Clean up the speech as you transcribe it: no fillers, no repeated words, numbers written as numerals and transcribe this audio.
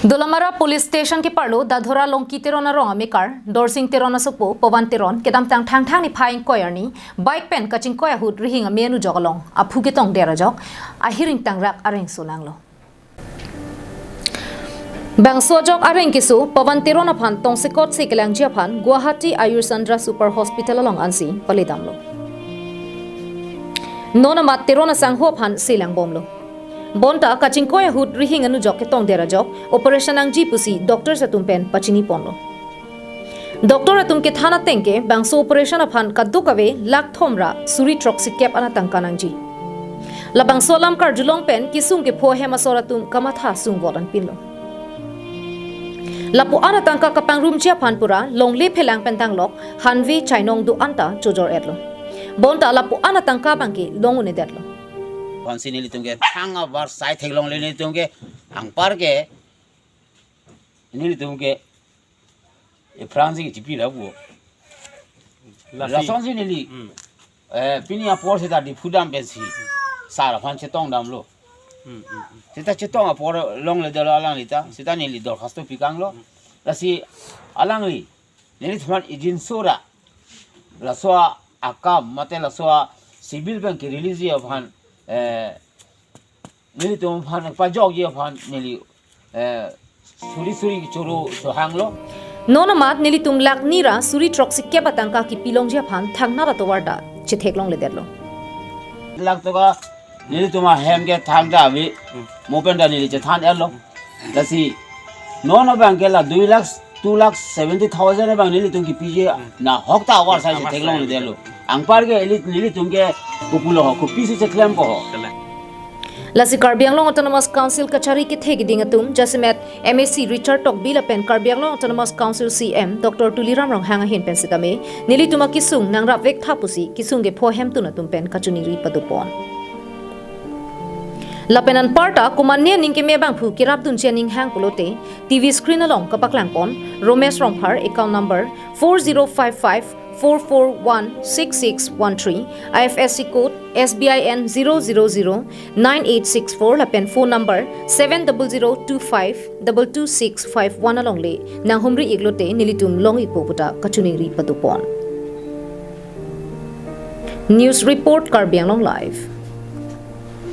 Dolamara Police Station ki parlo dadhora longki teron arong amikar dorsing teron asopo Povan Teron kedam tang thang ni phaing koyarni bike pen kaching koya hut rihing amenu jogalong aphu ke tong dera jok ahiring tangrak areng solanglo Bangso jok areng kisu Povan Teron aphan tong sekot se kelangji aphan Guwahati Ayursandra Super Hospital along ansi palidamlo Nona mat teron asang ho aphan silang bomlo Bonta kaching koya hut rihing anu jok ke tong dera jok operation ang jipusi doctor sa tumpen pachini ponlo Doctor atum ke thana tengke bangso operation aphan kadukave lak thomra suri toxic cap ana tangkanangji labang solam kar julong pen kisung ke pho hema soratum kamatha sung boran pinlo lapu ana tangka kapang room chia phan pura longle phelang pentang lok hanvi chainong du anta chojor etlo bonta lapu ana tangka bangke longune detlo Pansi nili tungke thanga bar sai theglong le nili tungke angpar ke nili tungke e fransi ke jipi la bu la sonsi nili pini a por se da di phudam pensi sa la phan che tong dam lo sita che tong a por long le da alang li ta sita nili dor khasto pikang lo la si alang li nili thman ijin sura la so akam mate la so civil bank ke release of han nili tum phan pa jog ye phan nili suri churu so hanglo nona mat nili tum lak nira suri toxic ke batangka ki pilong je phan thangna ra to warda che theklong le derlo lak to ga nili tuma hem ke thang da bi mopen da nili che than erlo lasi nona bank ke la 2,70,000 bang nili tum ki pije na hokta war sa che theklong le derlo angpar ke nili tum ke populo ho ko pisi che claim ko Lasi Karbianglong Autonomous Council kachari ki thegi dingatum jasimet MAC Richard Tokbi la pen Karbianglong Autonomous Council CM Dr.Tuliram Ronghang hin pen sitame nili tuma kisung nangra vek thapusi kisung ge phohem tunatum pen kachuni ri padupon Lapenan parta kumanya ningke mebang phu kirap dun chening hang pulote TV screen along kapaklang pon Romesh Romphar account number 4055 4416613 IFSC code SBIN 0009864 lapen phone number 70025222651 along le nang humri iglote nilitum long ipoputa kachuni ri padupon News report Karbianglong live